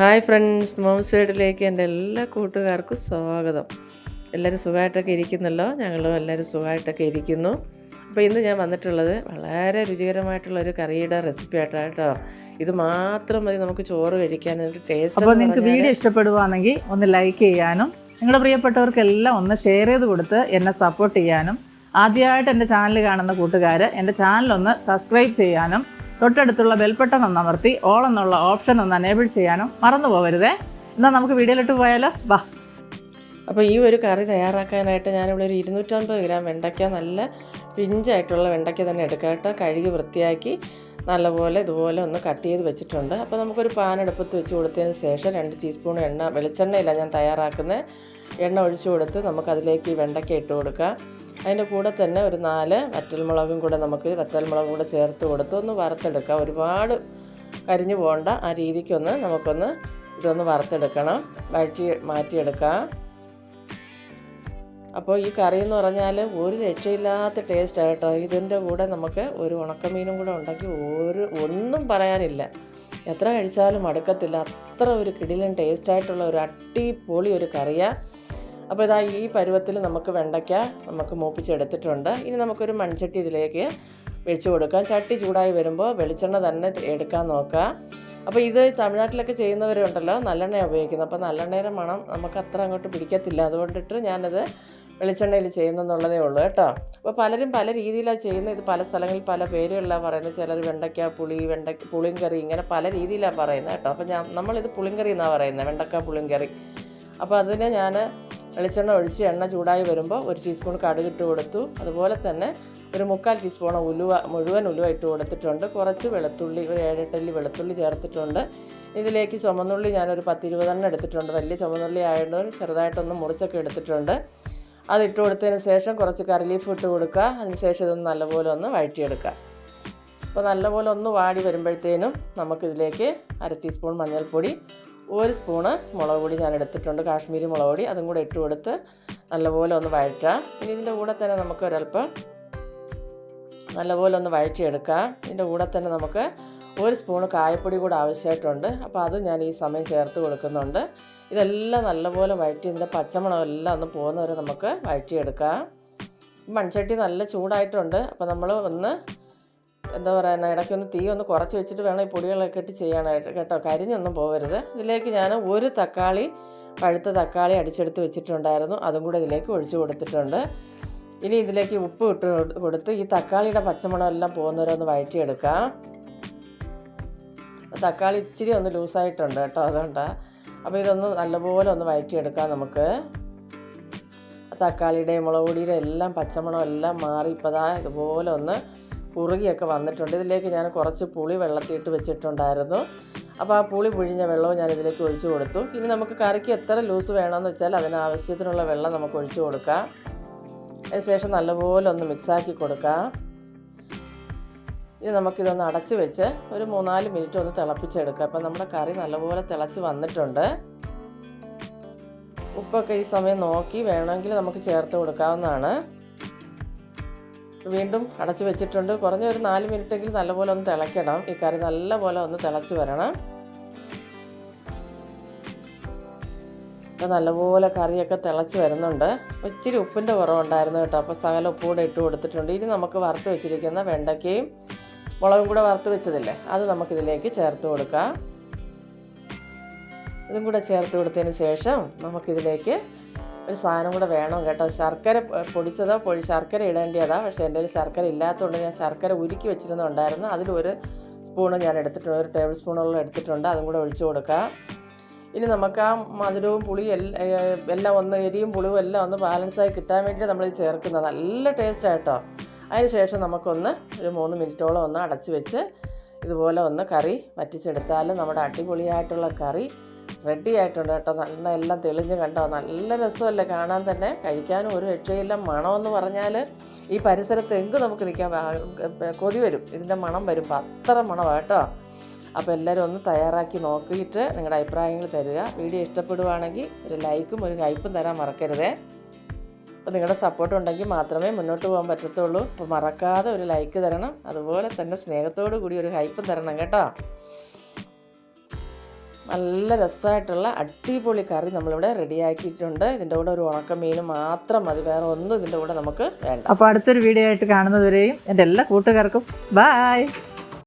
Hi friends, mom സൈഡിലേക്ക് എൻ്റെ എല്ലാ കൂട്ടുകാർക്കും സ്വാഗതം. എല്ലാവരും സുഖമായിട്ടൊക്കെ ഇരിക്കുന്നല്ലോ. ഞങ്ങളും എല്ലാവരും സുഖമായിട്ടൊക്കെ ഇരിക്കുന്നു. അപ്പോൾ ഇന്ന് ഞാൻ വന്നിട്ടുള്ളത് വളരെ രുചികരമായിട്ടുള്ളൊരു കറിയുടെ റെസിപ്പി ആയിട്ടാണ് കേട്ടോ. ഇത് മാത്രം മതി നമുക്ക് ചോറ് കഴിക്കാൻ. ടേസ്റ്റ്. അപ്പോൾ നിങ്ങൾക്ക് വീഡിയോ ഇഷ്ടപ്പെടുവാണെങ്കിൽ ഒന്ന് ലൈക്ക് ചെയ്യാനും നിങ്ങളുടെ പ്രിയപ്പെട്ടവർക്കെല്ലാം ഒന്ന് ഷെയർ ചെയ്ത് കൊടുത്ത് എന്നെ സപ്പോർട്ട് ചെയ്യാനും, ആദ്യമായിട്ട് എൻ്റെ ചാനൽ കാണുന്ന കൂട്ടുകാർ എൻ്റെ ചാനലൊന്ന് സബ്സ്ക്രൈബ് ചെയ്യാനും, തൊട്ടടുത്തുള്ള ബെൽബട്ടൺ ഒന്ന് അമർത്തി ഓൾ എന്നുള്ള ഓപ്ഷൻ ഒന്ന് എനേബിൾ ചെയ്യാനും മറന്നു പോകരുതേ. എന്നാൽ നമുക്ക് വീഡിയോയിലോട്ട് പോയാലോ, വാ. അപ്പോൾ ഈ ഒരു കറി തയ്യാറാക്കാനായിട്ട് ഞാനിവിടെ ഒരു 250 ഗ്രാം വെണ്ടയ്ക്ക, നല്ല പിഞ്ചായിട്ടുള്ള വെണ്ടയ്ക്ക തന്നെ എടുക്കാം കേട്ടോ. കഴുകി വൃത്തിയാക്കി നല്ലപോലെ ഇതുപോലെ ഒന്ന് കട്ട് ചെയ്ത് വെച്ചിട്ടുണ്ട്. അപ്പോൾ നമുക്കൊരു പാൻ അടുപ്പത്ത് വെച്ച് കൊടുത്തതിന് ശേഷം 2 ടീസ്പൂൺ എണ്ണ, വെളിച്ചെണ്ണയില്ല ഞാൻ തയ്യാറാക്കുന്നത്, എണ്ണ ഒഴിച്ചു കൊടുത്ത് നമുക്കതിലേക്ക് ഈ വെണ്ടയ്ക്ക ഇട്ട് കൊടുക്കാം. അതിൻ്റെ കൂടെ തന്നെ ഒരു 4 വറ്റൽമുളകും കൂടെ ചേർത്ത് കൊടുത്ത് ഒന്ന് വറുത്തെടുക്കാം. ഒരുപാട് കരിഞ്ഞു പോകേണ്ട ആ രീതിക്കൊന്ന് നമുക്കൊന്ന് ഇതൊന്ന് വറുത്തെടുക്കണം, മാറ്റിയെടുക്കാം. അപ്പോൾ ഈ കറി എന്ന് പറഞ്ഞാൽ ഒരു രക്ഷയില്ലാത്ത ടേസ്റ്റ് ആയിട്ടോ. ഇതിൻ്റെ കൂടെ നമുക്ക് ഒരു ഉണക്കമീനും കൂടെ ഉണ്ടാക്കി ഒന്നും പറയാനില്ല, എത്ര കഴിച്ചാലും മടുക്കത്തില്ല. അത്ര ഒരു കിടിലൻ ടേസ്റ്റായിട്ടുള്ള ഒരു അടിപൊളി ഒരു കറിയാണ്. അപ്പോൾ ഇതാ ഈ പരുവത്തിൽ നമുക്ക് വെണ്ടയ്ക്ക മൂപ്പിച്ചെടുത്തിട്ടുണ്ട്. ഇനി നമുക്കൊരു മൺചട്ടി ഇതിലേക്ക് വെച്ച് കൊടുക്കാം. ചട്ടി ചൂടായി വരുമ്പോൾ വെളിച്ചെണ്ണ തന്നെ എടുക്കാൻ നോക്കുക. അപ്പോൾ ഇത് തമിഴ്നാട്ടിലൊക്കെ ചെയ്യുന്നവരുണ്ടല്ലോ, നല്ലെണ്ണയാണ് ഉപയോഗിക്കുന്നത്. അപ്പോൾ നല്ലെണ്ണയുടെ മണം നമുക്ക് അത്ര അങ്ങോട്ട് പിടിക്കത്തില്ല. അതുകൊണ്ടിട്ട് ഞാനത് വെളിച്ചെണ്ണയിൽ ചെയ്യുന്നെന്നുള്ളതേ ഉള്ളൂ കേട്ടോ. അപ്പോൾ പലരും പല രീതിയിലാണ് ചെയ്യുന്നത്. ഇത് പല സ്ഥലങ്ങളിൽ പല പേരുകളിലാണ് പറയുന്നത്. ചിലർ വെണ്ടയ്ക്ക പുളിങ്കറി, ഇങ്ങനെ പല രീതിയിലാണ് പറയുന്നത് കേട്ടോ. അപ്പോൾ നമ്മളിത് പുളിങ്കറി എന്നാണ് പറയുന്നത്, വെണ്ടയ്ക്ക പുളിങ്കറി. അപ്പോൾ അതിന് ഞാൻ വെളിച്ചെണ്ണ ഒഴിച്ച് എണ്ണ ചൂടായി വരുമ്പോൾ 1 ടീസ്പൂൺ കടുകിട്ട് കൊടുത്തു. അതുപോലെ തന്നെ ഒരു 3/4 ടീസ്പൂൺ മുഴുവൻ ഉലുവ ഇട്ട് കൊടുത്തിട്ടുണ്ട്. കുറച്ച് വെളുത്തുള്ളി, ഒരു 7-8 അല്ലി വെളുത്തുള്ളി ചേർത്തിട്ടുണ്ട്. ഇതിലേക്ക് ചുമന്നുള്ളി ഞാനൊരു 10-20 എടുത്തിട്ടുണ്ട്. വലിയ ചുമന്നുള്ളി ആയതുകൊണ്ട് ചെറുതായിട്ടൊന്ന് മുറിച്ചൊക്കെ എടുത്തിട്ടുണ്ട്. അതിട്ട് കൊടുത്തതിന് ശേഷം കുറച്ച് കറി ലീഫ് ഇട്ട് കൊടുക്കുക. അതിനുശേഷം ഇതൊന്ന് നല്ലപോലെ ഒന്ന് വഴറ്റിയെടുക്കുക. അപ്പോൾ നല്ലപോലെ ഒന്ന് വാടി വരുമ്പോഴത്തേനും നമുക്കിതിലേക്ക് 1/2 ടീസ്പൂൺ മഞ്ഞൾപ്പൊടി, 1 സ്പൂണ് മുളക് പൊടി ഞാൻ എടുത്തിട്ടുണ്ട്, കാശ്മീരി മുളക് പൊടി, അതും കൂടെ ഇട്ട് കൊടുത്ത് നല്ലപോലെ ഒന്ന് വഴറ്റാം. ഇനി ഇതിൻ്റെ കൂടെ തന്നെ നമുക്ക് ഒരല്പം നല്ലപോലെ ഒന്ന് വഴറ്റിയെടുക്കാം. ഇതിൻ്റെ കൂടെ തന്നെ നമുക്ക് 1 സ്പൂണ് കായപ്പൊടി കൂടെ ആവശ്യമായിട്ടുണ്ട്. അപ്പോൾ അതും ഞാൻ ഈ സമയം ചേർത്ത് കൊടുക്കുന്നുണ്ട്. ഇതെല്ലാം നല്ലപോലെ വഴറ്റി ഇതിൻ്റെ പച്ചമണമെല്ലാം ഒന്ന് പോകുന്നവരെ നമുക്ക് വഴറ്റിയെടുക്കാം. മൺചട്ടി നല്ല ചൂടായിട്ടുണ്ട്. അപ്പോൾ നമ്മൾ ഒന്ന് ഇടയ്ക്കൊന്ന് തീ ഒന്ന് കുറച്ച് വെച്ചിട്ട് വേണം ഈ പൊടികളൊക്കെ ഇട്ട് ചെയ്യാനായിട്ട് കേട്ടോ. കരിഞ്ഞൊന്നും പോകരുത്. ഇതിലേക്ക് ഞാൻ 1 തക്കാളി, പഴുത്ത തക്കാളി അടിച്ചെടുത്ത് വെച്ചിട്ടുണ്ടായിരുന്നു, അതും കൂടെ ഇതിലേക്ക് ഒഴിച്ചു കൊടുത്തിട്ടുണ്ട്. ഇനി ഇതിലേക്ക് ഉപ്പ് ഇട്ട് കൊടുത്ത് ഈ തക്കാളിയുടെ പച്ചമണം എല്ലാം പോകുന്നവരെ ഒന്ന് വഴറ്റിയെടുക്കാം. തക്കാളി ഇച്ചിരി ഒന്ന് ലൂസായിട്ടുണ്ട് കേട്ടോ, അതുകൊണ്ടാണ്. അപ്പോൾ ഇതൊന്ന് നല്ലപോലെ ഒന്ന് വഴറ്റിയെടുക്കാം നമുക്ക്. തക്കാളിയുടെയും മുളക് പൊടിയുടെ എല്ലാം പച്ചമണം എല്ലാം മാറി ഇപ്പോൾ ഇതുപോലെ ഒന്ന് കുറുകിയൊക്കെ വന്നിട്ടുണ്ട്. ഇതിലേക്ക് ഞാൻ കുറച്ച് പുളി വെള്ളത്തിയിട്ട് വെച്ചിട്ടുണ്ടായിരുന്നു. അപ്പോൾ ആ പുളി പിഴിഞ്ഞ വെള്ളവും ഞാൻ ഇതിലേക്ക് ഒഴിച്ചു കൊടുത്തു. ഇനി നമുക്ക് കറിക്ക് എത്ര ലൂസ് വേണമെന്ന് വെച്ചാൽ അതിനാവശ്യത്തിനുള്ള വെള്ളം നമുക്ക് ഒഴിച്ചു കൊടുക്കാം. അതിനുശേഷം നല്ലപോലെ ഒന്ന് മിക്സാക്കി കൊടുക്കാം. ഇനി നമുക്കിതൊന്ന് അടച്ച് വെച്ച് ഒരു 3-4 മിനിറ്റ് ഒന്ന് തിളപ്പിച്ചെടുക്കാം. അപ്പോൾ നമ്മുടെ കറി നല്ലപോലെ തിളച്ച് വന്നിട്ടുണ്ട്. ഉപ്പൊക്കെ ഈ സമയം നോക്കി വേണമെങ്കിൽ നമുക്ക് ചേർത്ത് കൊടുക്കാവുന്നതാണ്. വീണ്ടും അടച്ച് വെച്ചിട്ടുണ്ട്. കുറഞ്ഞ ഒരു 4 മിനിറ്റെങ്കിലും നല്ലപോലെ ഒന്ന് തിളയ്ക്കണം. ഈ കറി നല്ലപോലെ ഒന്ന് തിളച്ച് വരണം. അപ്പോൾ നല്ലപോലെ കറിയൊക്കെ തിളച്ച് വരുന്നുണ്ട്. ഇച്ചിരി ഉപ്പിൻ്റെ കുറവുണ്ടായിരുന്നു കേട്ടോ. അപ്പോൾ സകല ഉപ്പ് കൂടെ ഇട്ട് കൊടുത്തിട്ടുണ്ട്. ഇനി നമുക്ക് വറുത്ത് വെച്ചിരിക്കുന്ന വെണ്ടയ്ക്കയും മുളകും കൂടെ വറുത്ത് വെച്ചതില്ലേ, അത് നമുക്കിതിലേക്ക് ചേർത്ത് കൊടുക്കാം. ഇതും കൂടെ ചേർത്ത് കൊടുത്തതിന് ശേഷം നമുക്കിതിലേക്ക് ഒരു സാധനം കൂടെ വേണം കേട്ടോ. ശർക്കര പൊടിച്ചതോ ശർക്കര ഇടേണ്ടതാണ്. പക്ഷേ എൻ്റെ കയ്യിൽ ശർക്കര ഇല്ലാത്തതുകൊണ്ട് ഞാൻ ശർക്കര ഉരുക്കി വെച്ചിരുന്നുണ്ടായിരുന്നു. അതിൽ1 സ്പൂണ് ഞാൻ എടുത്തിട്ടുണ്ട്, 1 ടേബിൾ സ്പൂണോളം എടുത്തിട്ടുണ്ട്. അതും കൂടെ ഒഴിച്ചു കൊടുക്കാം. ഇനി നമുക്ക് ആ മധുരവും പുളിയും എല്ലാം ഒന്ന്, എരിയും പുളിയും എല്ലാം ഒന്ന് ബാലൻസായി കിട്ടാൻ വേണ്ടിയിട്ട് നമ്മളിത് ചേർക്കുന്നത്. നല്ല ടേസ്റ്റായിട്ടോ. അതിന് ശേഷം നമുക്കൊന്ന് ഒരു 3 മിനിറ്റോളം ഒന്ന് അടച്ച് വെച്ച് ഇതുപോലെ ഒന്ന് കറി വറ്റിച്ചെടുത്താൽ നമ്മുടെ അടിപൊളിയായിട്ടുള്ള കറി റെഡി ആയിട്ടുണ്ട് കേട്ടോ. എല്ലാം തെളിഞ്ഞ് കണ്ടോ, നല്ല രസമല്ലേ കാണാൻ തന്നെ, കഴിക്കാനും ഒരു രക്ഷയില്ല. മണമെന്ന് പറഞ്ഞാൽ ഈ പരിസരത്ത് എങ്ങും നമുക്ക് നിൽക്കാൻ കൊതി വരും, ഇതിൻ്റെ മണം വരുമ്പോൾ അത്ര മണമാണ് കേട്ടോ. അപ്പോൾ എല്ലാവരും ഒന്ന് തയ്യാറാക്കി നോക്കിയിട്ട് നിങ്ങളുടെ അഭിപ്രായങ്ങൾ തരിക. വീഡിയോ ഇഷ്ടപ്പെടുവാണെങ്കിൽ ഒരു ലൈക്കും ഒരു ഹൈപ്പും തരാൻ മറക്കരുതേ. അപ്പോൾ നിങ്ങളുടെ സപ്പോർട്ട് ഉണ്ടെങ്കിൽ മാത്രമേ മുന്നോട്ട് പോകാൻ പറ്റത്തുള്ളൂ. അപ്പോൾ മറക്കാതെ ഒരു ലൈക്ക് തരണം, അതുപോലെ തന്നെ സ്നേഹത്തോടു കൂടി ഒരു ഹൈപ്പും തരണം കേട്ടോ. നല്ല രസമായിട്ടുള്ള അടിപൊളി കറി നമ്മളിവിടെ റെഡിയാക്കിയിട്ടുണ്ട്. ഇതിൻ്റെ കൂടെ ഒരു ഉണക്കമീനും മാത്രം മതി, വേറെ ഒന്നും ഇതിൻ്റെ കൂടെ നമുക്ക് വേണ്ട. അപ്പോൾ അടുത്തൊരു വീഡിയോ ആയിട്ട് കാണുന്നതുവരെയും എൻ്റെ എല്ലാ കൂട്ടുകാർക്കും ബായ്.